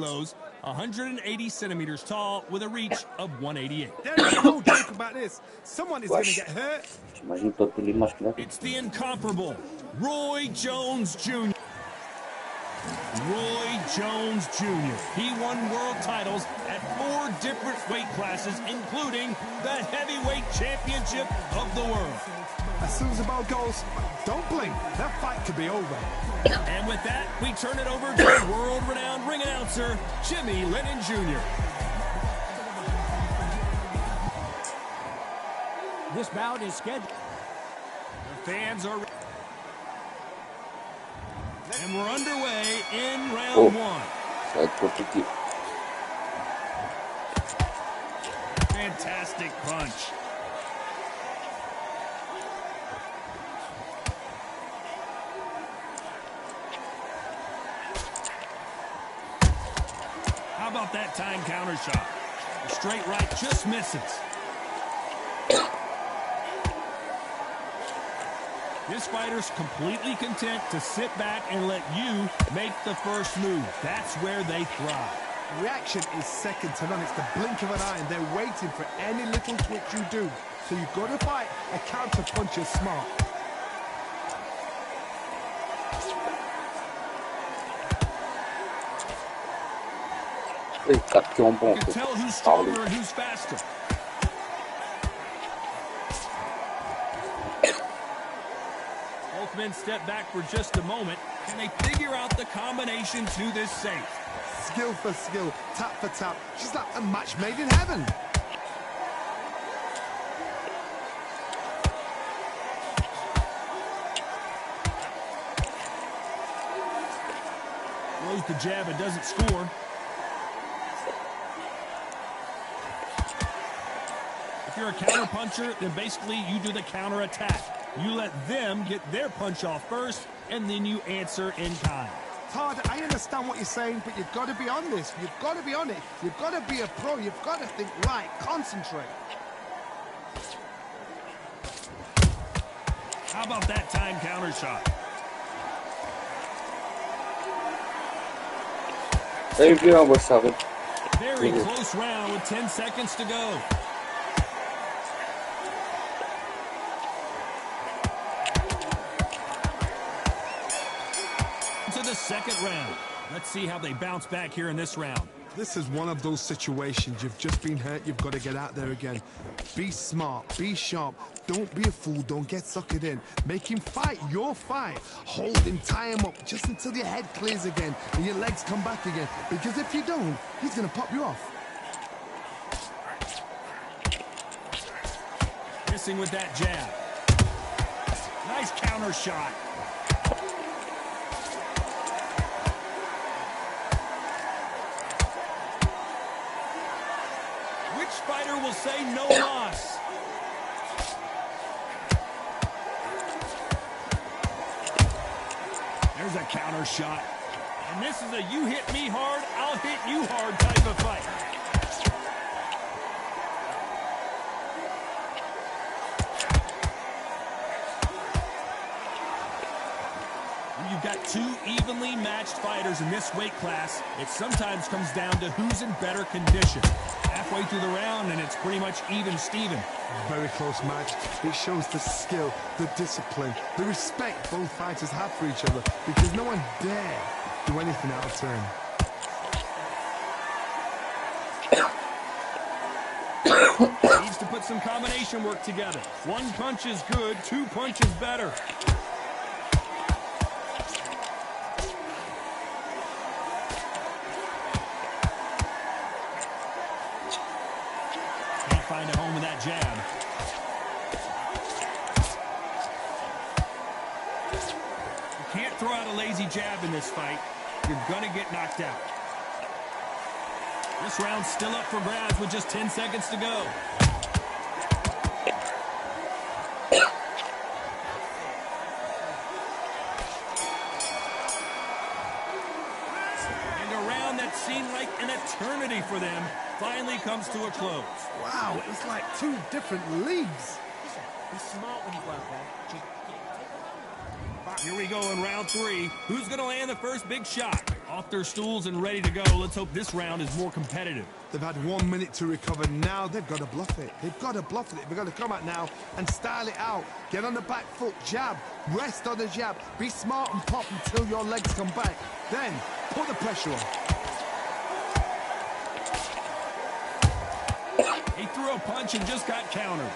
kilos, 180 centimeters tall, with a reach of 188. There's no joke about this. Someone is going to get hurt. J'imagine toi tous les matchs qu'il a fait. It's the incomparable Roy Jones Jr. Roy Jones Jr. He won world titles at 4 different weight classes, including the heavyweight championship of the world. As soon as the ball goes, don't blink. That fight could be over. And with that, we turn it over to world-renowned ring announcer, Jimmy Lennon Jr. This bout is scheduled. The fans are... And we're underway in round 1. Ça va être compliqué. Fantastic punch. How about that time counter shot? The straight right just misses. This fighter's completely content to sit back and let you make the first move. That's where they thrive. Reaction is second to none. It's the blink of an eye, and they're waiting for any little twitch you do. So you've got to fight a counter puncher smart. Et 4 qui ont bon. You can tell who's stronger and who's faster. Both men step back for just a moment, and they figure out the combination to this safe. Skill for skill, tap for tap, just like a match made in heaven. Throws the jab and doesn't score. If you're a counter puncher, then basically you do the counter attack. You let them get their punch off first, and then you answer in kind. Todd, I understand what you're saying, but you've got to be on this. You've got to be on it. You've got to be a pro. You've got to think right. Concentrate. How about that time counter shot? Very close round with 10 seconds to go. To the second round. Let's see how they bounce back here in this round. This is one of those situations. You've just been hurt. You've got to get out there again. Be smart. Be sharp. Don't be a fool. Don't get suckered in. Make him fight your fight. Hold him. Tie him up just until your head clears again and your legs come back again. Because if you don't, he's going to pop you off. Missing with that jab. Nice counter shot. Fighter will say no loss. There's a counter shot. And this is a you hit me hard, I'll hit you hard type of fight. When you've got 2 evenly matched fighters in this weight class, it sometimes comes down to who's in better condition. Halfway through the round, and it's pretty much even Steven. Very close match. It shows the skill, the discipline, the respect both fighters have for each other, because no one dare do anything out of turn. Needs to put some combination work together. 1 punch is good, 2 punches better. Find a home with that jab. You can't throw out a lazy jab in this fight. You're gonna get knocked out. This round's still up for grabs with just 10 seconds to go. And a round that seemed like an eternity for them finally comes to a close. Wow, it's like 2 different leagues. Be smart when you go out there. Here we go in round 3. Who's going to land the first big shot? Off their stools and ready to go. Let's hope this round is more competitive. They've had 1 minute to recover. Now they've got to bluff it. They've got to bluff it. They've got to come out now and style it out. Get on the back foot, jab, rest on the jab. Be smart and pop until your legs come back. Then put the pressure on. He threw a punch and just got countered.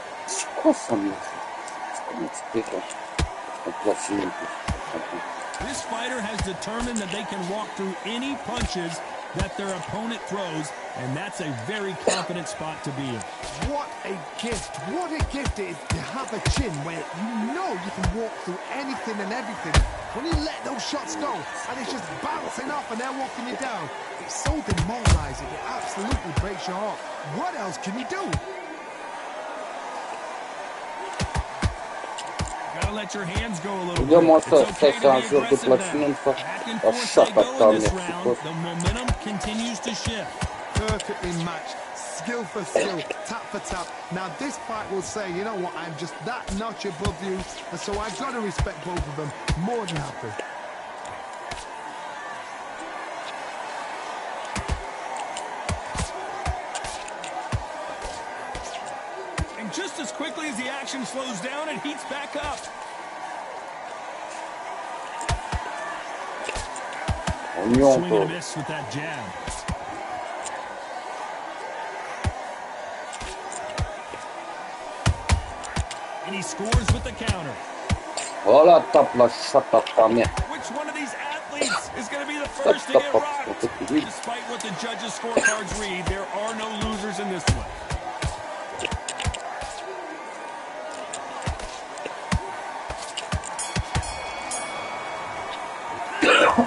This fighter has determined that they can walk through any punches that their opponent throws, and that's a very confident spot to be in. What a gift. What a gift it is to have a chin where you know you can walk through anything and everything. When you let those shots go and it's just bouncing off and they're walking you down, it's so demoralizing. It absolutely breaks your heart. What else can you do? Gotta let your hands go a little Идем, bit. может, It's okay to be сейчас ждут aggressive now. пластинка. Back and А forth шаг they go in там this мне round. The momentum continues to shift. Perfectly matched, skill for skill, tap for tap. Now this fight will say, you know what, I'm just that notch above you, and so I've got to respect both of them. More than happy. And just as quickly as the action slows down, it heats back up. Swing and a miss with that jab. And he scores with the counter. Which one of these athletes is going to be the first to get rocked? Despite what the judges' scorecards read, there are no losers in this one.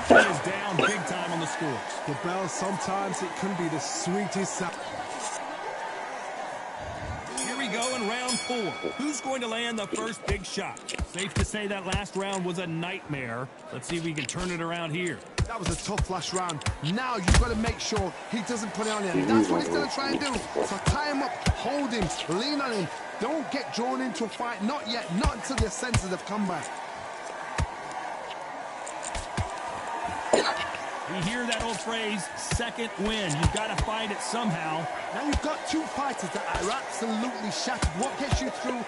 He is down big time on the scores. The bell, sometimes it can be the sweetest sound. Here we go in round 4. Who's going to land the first big shot? Safe to say that last round was a nightmare. Let's see if we can turn it around here. That was a tough last round. Now you've got to make sure he doesn't put it on you. That's what he's going to try and do. So tie him up, hold him, lean on him. Don't get drawn into a fight. Not yet. Not until your senses have come back. We hear that old phrase, second win. You've got to fight it somehow. Now you've got two fighters that are absolutely shattered. What gets you through?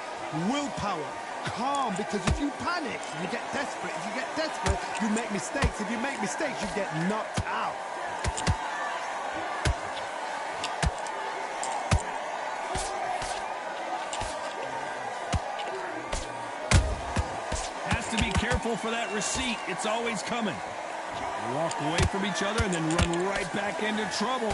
Willpower. Calm, because if you panic, you get desperate. If you get desperate, you make mistakes. If you make mistakes, you get knocked out. Has to be careful for that receipt. It's always coming. Walk away from each other and then run right back into trouble.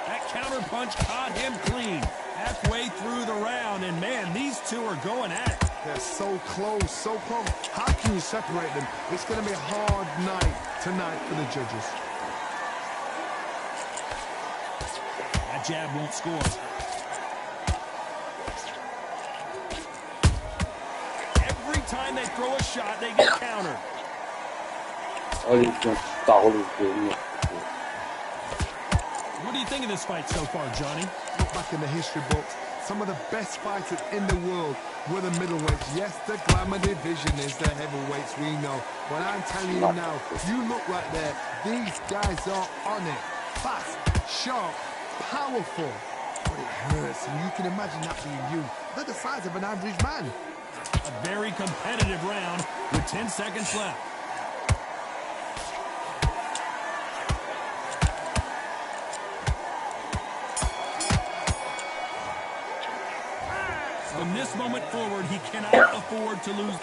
That counter punch caught him clean. Halfway through the round, and man, these two are going at it. They're so close, so close. How can you separate them? It's going to be a hard night tonight for the judges. That jab won't score. Every time they throw a shot, they get countered. What do you think of this fight so far, Johnny? Look back in the history books. Some of the best fighters in the world were the middleweights. Yes, the glamour division is the heavyweights, we know. But I'm telling you now, you look right there. These guys are on it. Fast, sharp, powerful. But it hurts, and you can imagine that being you. They're the size of an average man. A very competitive round with 10 seconds left. From this moment forward, he cannot afford to lose.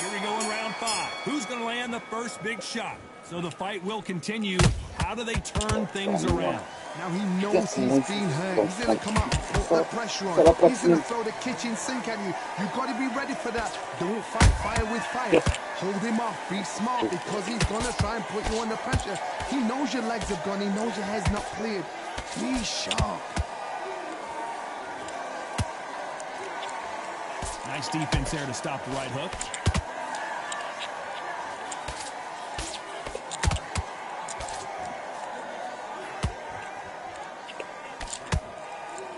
Here we go in round 5. Who's going to land the first big shot? So the fight will continue. How do they turn things around? Now he knows he's been hurt. He's going to come up, put the pressure on. He's going to throw the kitchen sink at you. You've got to be ready for that. Don't fight fire with fire. Hold him off. Be smart, because he's going to try and put you under pressure. He knows your legs have gone. He knows your head's not cleared. Be sharp. Nice defense there to stop the right hook.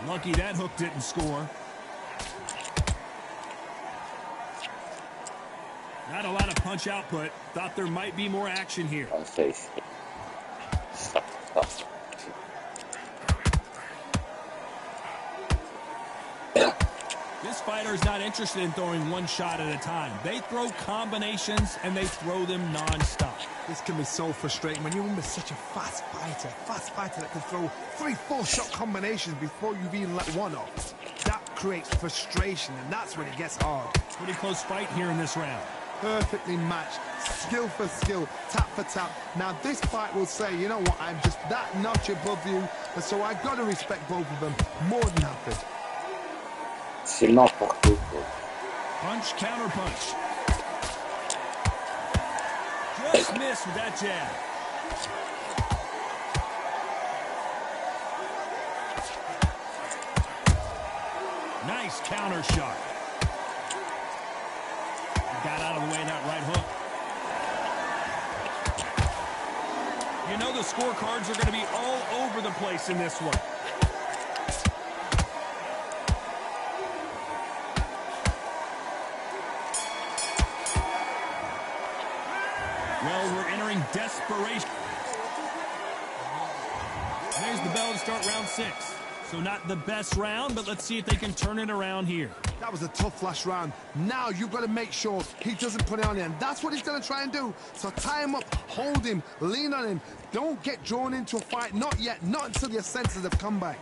Lucky that hook didn't score. Not a lot of punch output. Thought there might be more action here. This fighter is not interested in throwing one shot at a time. They throw combinations, and they throw them non-stop. This can be so frustrating when you're in with such a fast fighter that can throw 3-4 shot combinations before you've even let one off. That creates frustration, and that's when it gets hard. Pretty close fight here in this round. Perfectly matched, skill for skill, tap for tap. Now this fight will say, you know what, I'm just that notch above you, and so I've got to respect both of them more than happy. C'est n'importe quoi. Punch, counter punch. Just missed with that jab. Nice counter shot. Got out of the way of that right hook. You know the scorecards are going to be all over the place in this one. Well, we're entering desperation. There's the bell to start round 6. So not the best round, but let's see if they can turn it around here. That was a tough last round. Now you've got to make sure he doesn't put it on him. That's what he's going to try and do. So tie him up, hold him, lean on him. Don't get drawn into a fight. Not yet. Not until your senses have come back.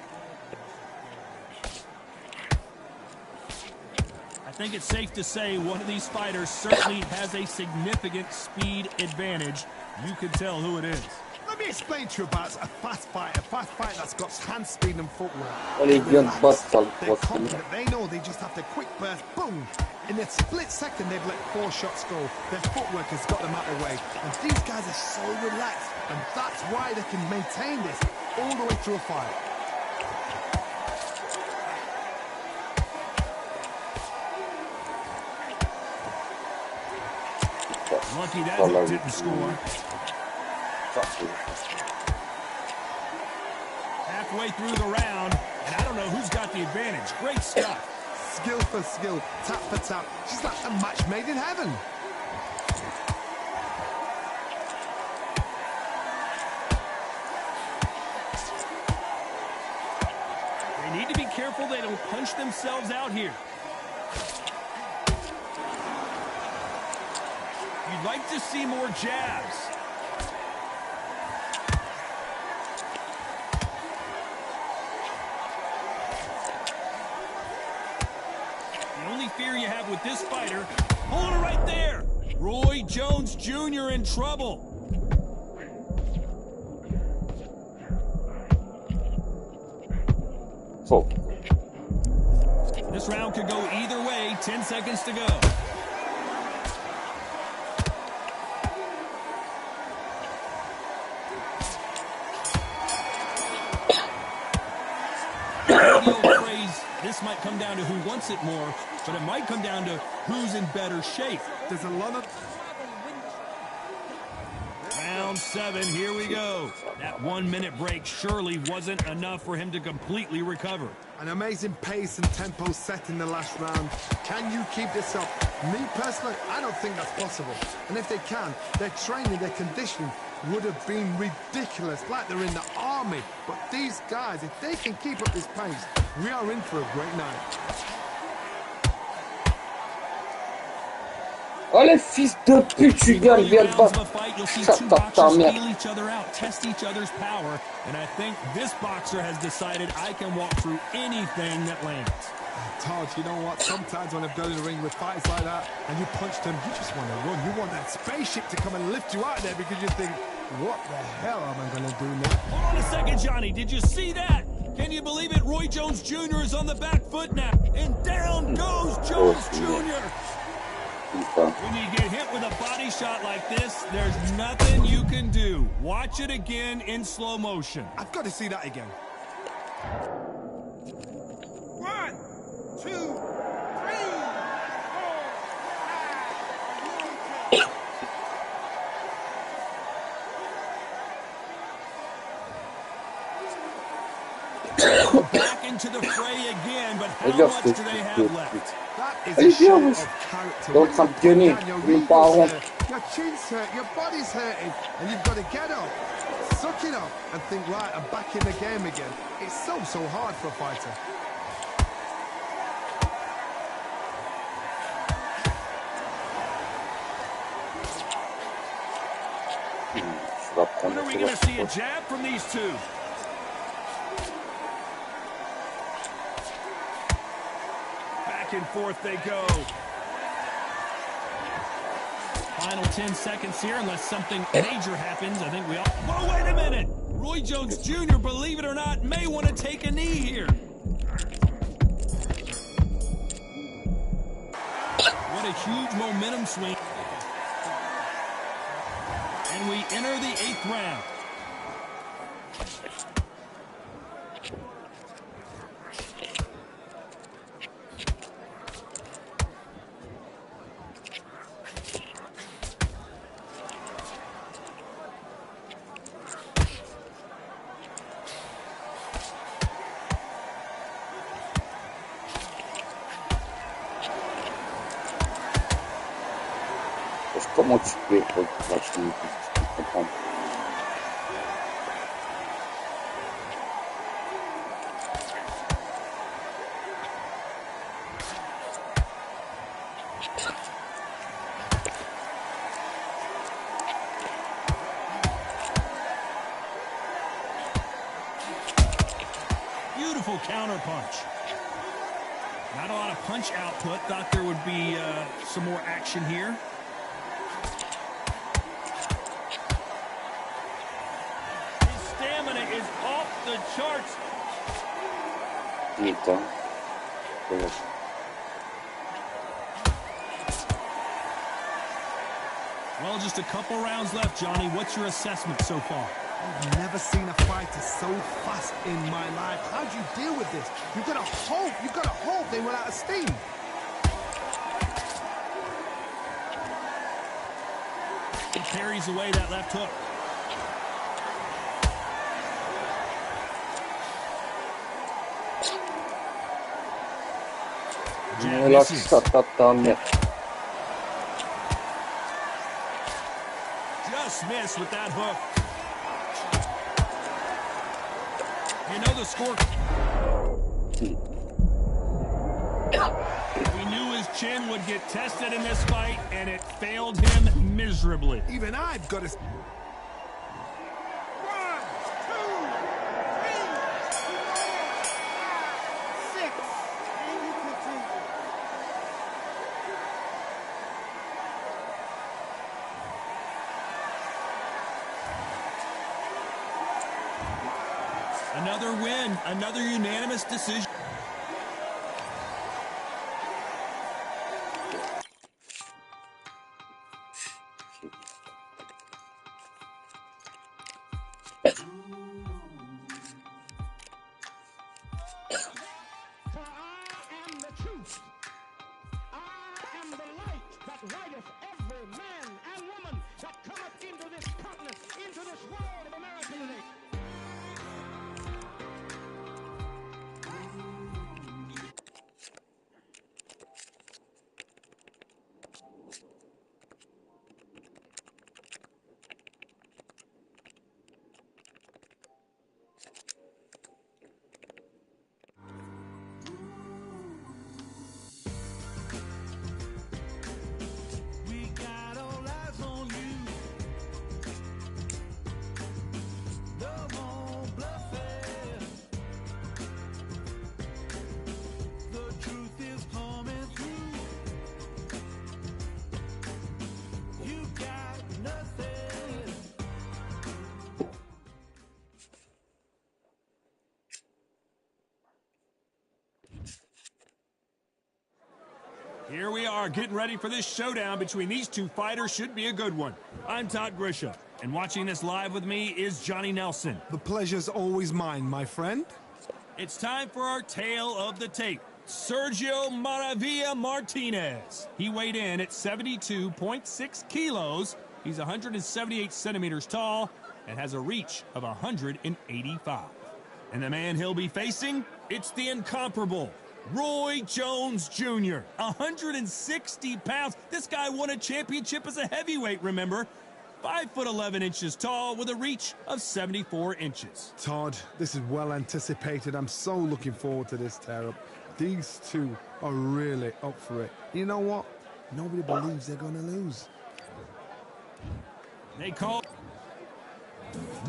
I think it's safe to say one of these fighters certainly has a significant speed advantage. You can tell who it is. Let me explain to you about a fast fight that's got hand speed and footwork. They're confident, they know they just have to quick burst, boom. In a split second, they've let 4 shots go. Their footwork has got them out of the way. And these guys are so relaxed, and that's why they can maintain this all the way through a fight. Lucky that hook didn't score. Halfway through the round, and I don't know who's got the advantage. Great stuff. Skill for skill, tap for tap. She's like a match made in heaven. They need to be careful they don't punch themselves out here. You'd like to see more jabs. The only fear you have with this fighter, hold it right there. Roy Jones Jr. in trouble. Oh. This round could go either way. 10 seconds to go. This might come down to who wants it more, but it might come down to who's in better shape. There's a lot of... Round 7, here we go. That 1-minute break surely wasn't enough for him to completely recover. An amazing pace and tempo set in the last round. Can you keep this up? Me personally, I don't think that's possible. And if they can, their training, their conditioning would have been ridiculous, like they're in the army. But these guys, if they can keep up this pace, we are in for a great night. Oh les fils de pute, tu viens de battre. Shut up, ta mère. Each other out, test each other's power, and I think this boxer has decided I can walk through anything that lands. Todd, you know what? Sometimes when I've gone in the ring with fights like that and you punch them, you just want to run. You want that spaceship to come and lift you out of there because you think, what the hell am I going to do now? Hold on a second, Johnny. Did you see that? Can you believe it? Roy Jones Jr. is on the back foot now. And down goes Jones Jr. When you get hit with a body shot like this, there's nothing you can do. Watch it again in slow motion. I've got to see that again. 1, 2, 3, 4, 5. Back into the fray again, but how much do they have left? That is a show of character. L'autre a pionné, il est pas rond. Your chin's hurt, your body's hurting, and you've got to get up, suck it up, and think, right, I'm back in the game again. It's so hard for a fighter. When are we going to see a jab from these two? Back and forth they go. Final 10 seconds here, unless something major happens. I think we all... Whoa, wait a minute! Roy Jones Jr., believe it or not, may want to take a knee here. What a huge momentum swing. And we enter the 8th round. Como ću właśnie Beautiful counter punch. Not a lot of punch output. Thought there would be some more action here. Is off the charts. Well, just a couple rounds left, Johnny. What's your assessment so far? I've never seen a fighter so fast in my life. How do you deal with this? You've got to hope they run out of steam. He carries away that left hook. Just missed with that hook. You know the score. We knew his chin would get tested in this fight, and it failed him miserably. Even I've got to... Another win, another unanimous decision. Here we are, getting ready for this showdown between these two fighters. Should be a good one. I'm Todd Grisham, and watching this live with me is Johnny Nelson. The pleasure's always mine, my friend. It's time for our tale of the tape. Sergio Maravilla Martinez. He weighed in at 72.6 kilos. He's 178 centimeters tall and has a reach of 185. And the man he'll be facing, it's the incomparable Roy Jones Jr., 160 pounds. This guy won a championship as a heavyweight, remember? 5'11" tall with a reach of 74 inches. Todd, this is well anticipated. I'm so looking forward to this tear-up. These two are really up for it. You know what? Nobody believes they're going to lose. They call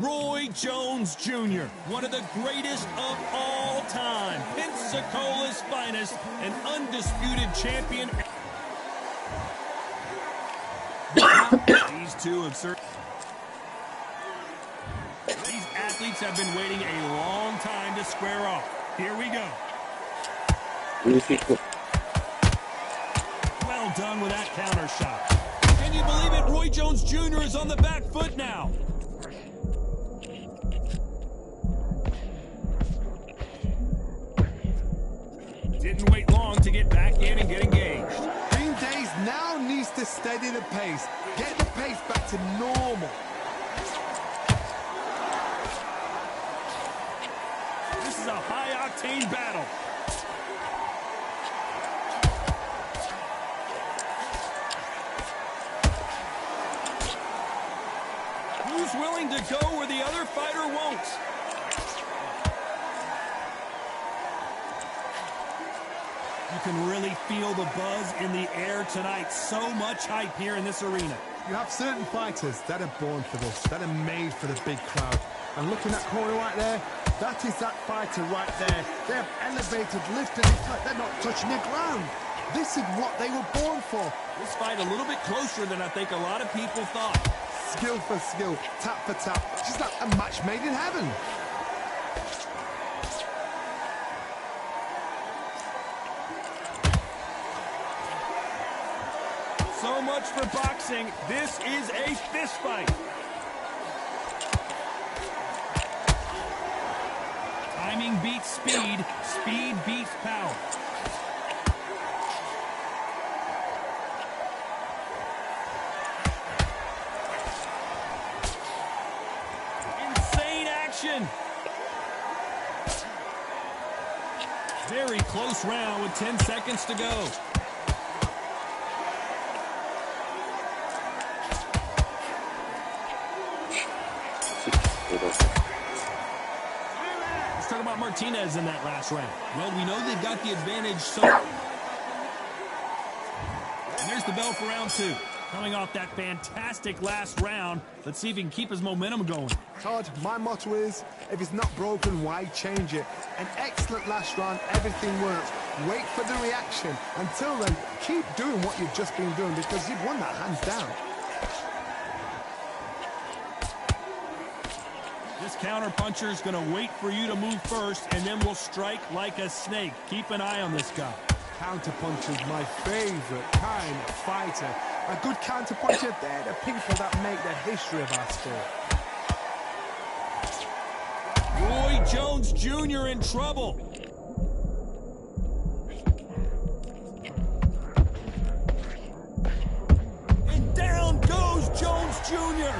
Roy Jones Jr., one of the greatest of all time. Pensacola's finest, an undisputed champion. These two have served. These athletes have been waiting a long time to square off. Here we go. Well done with that counter shot. Can you believe it? Roy Jones Jr. is on the back foot now. Didn't wait long to get back in and get engaged. Green Days now needs to steady the pace. Get the pace back to normal. This is a high-octane battle. Who's willing to go where the other fighter won't? You can really feel the buzz in the air tonight. So much hype here in this arena. You have certain fighters that are born for this, that are made for the big crowd. And looking at that corner right there, that is that fighter right there. They have elevated, lifted, it's like they're not touching the ground. This is what they were born for. This fight a little bit closer than I think a lot of people thought. Skill for skill, tap for tap. Just like a match made in heaven. So much for boxing. This is a fist fight. Timing beats speed. Speed beats power. Insane action. Very close round with 10 seconds to go. Let's talk about Martinez in that last round. Well, we know they've got the advantage, so... And there's the bell for round two. Coming off that fantastic last round, let's see if he can keep his momentum going. Todd, my motto is, if it's not broken, why change it? An excellent last round, everything works. Wait for the reaction. Until then, keep doing what you've just been doing because you've won that hands down. This counter-puncher is going to wait for you to move first, and then will strike like a snake. Keep an eye on this guy. Counter-puncher is my favorite kind of fighter. A good counter-puncher, they're the people that make the history of our sport. Roy Jones Jr. in trouble. And down goes Jones Jr.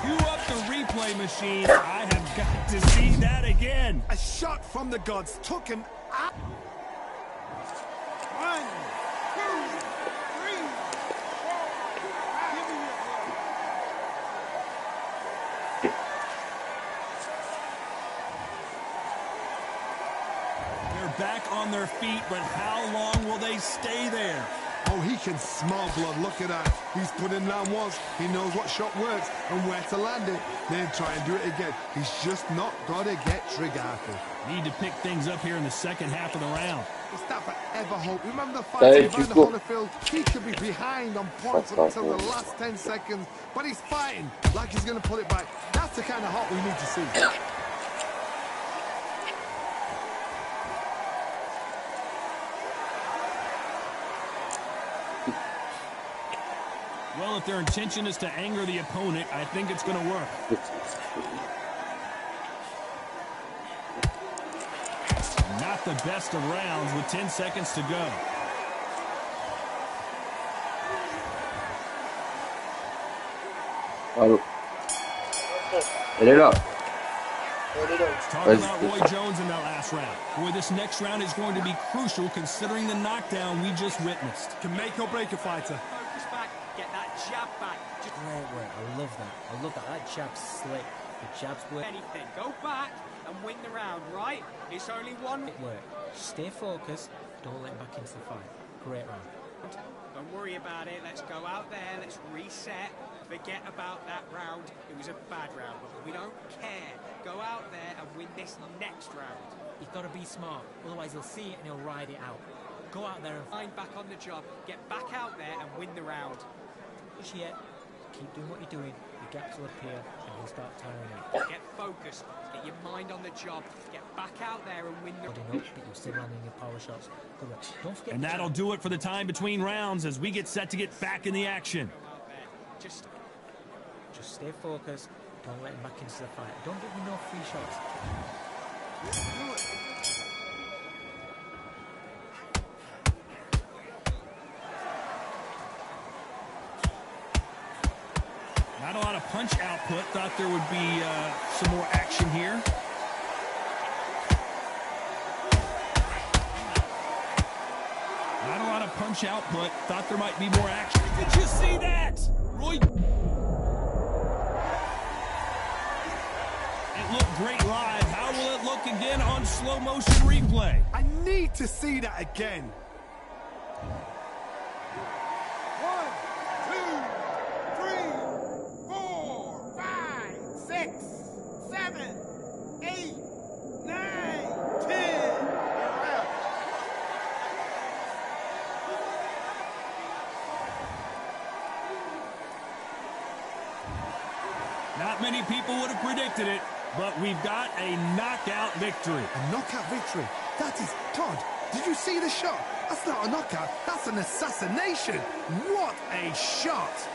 Cue up the replay machine. I have got to see that again. A shot from the gods took him out. 1, 2, 3, 4. They're back on their feet, but how long will they stay there? Oh, he can smell blood. Look at that. He's put in round once. He knows what shot works and where to land it. Then try and do it again. He's just not got to get trigger happy. Need to pick things up here in the second half of the round. It's that forever hope. Remember the fight behind the Holyfield? He could be behind on points until the last 10 seconds, but he's fighting like he's going to pull it back. That's the kind of hope we need to see. Well, if their intention is to anger the opponent, I think it's going to work. Not the best of rounds with 10 seconds to go. Allô. Elle est là. Talk about Roy Jones in that last round. Boy, this next round is going to be crucial considering the knockdown we just witnessed. Can make or break a fighter. Focus back, get that jab back. Great work, I love that. I love that. That jab's slick. The jab's work. Anything, go back and win the round, right? It's only one. Great work. Stay focused. Don't let him back into the fight. Great round. Don't worry about it. Let's go out there. Let's reset. Forget about that round. It was a bad round, but we don't care. Go out there and win this next round. You've got to be smart. Otherwise, he'll see it and he'll ride it out. Go out there and Find back on the job. Get back out there and win the round. push yet. Keep doing what you're doing. The gaps will appear and he'll start tiring out. Get focused. Get your mind on the job. Get back out there and win the round. Holding up, but you're still landing your power shots. Good work. Don't forget. And that'll do it for the time between rounds as we get set to get back in the action. Go out there. Just stay focused. Don't let him back into the fight. Don't give him no free shots. Not a lot of punch output. Thought there would be some more action here. Not a lot of punch output. Thought there might be more action. Did you see that? Roy... It looked great live. How will it look again on slow motion replay? I need to see that again. 1, 2, 3, 4, 5, 6, 7, 8, 9, 10. Not many people would have predicted it, but we've got a knockout victory. A knockout victory. That is... Todd, did you see the shot? That's not a knockout. That's an assassination. What a shot.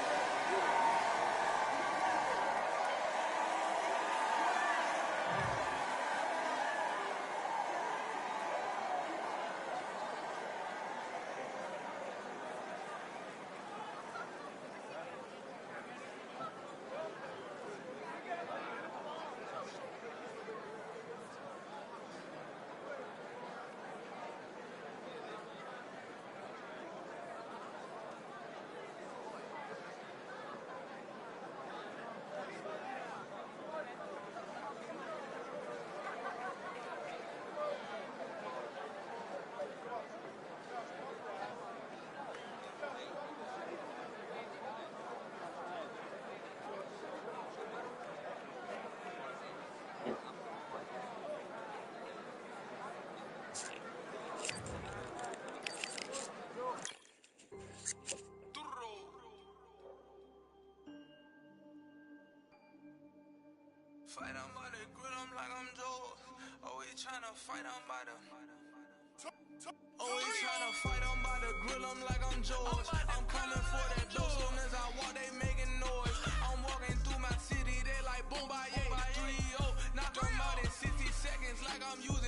Fight, I'm by the grill, I'm like I'm Joe. Always tryna fight, I'm by the... Always tryna fight, I'm by the grill, I'm like I'm Joe. I'm coming for that dough, soon as I walk, they making noise. I'm walking through my city, they like boom, bye, yeah, 3-0. Knock them out in 60 seconds like I'm using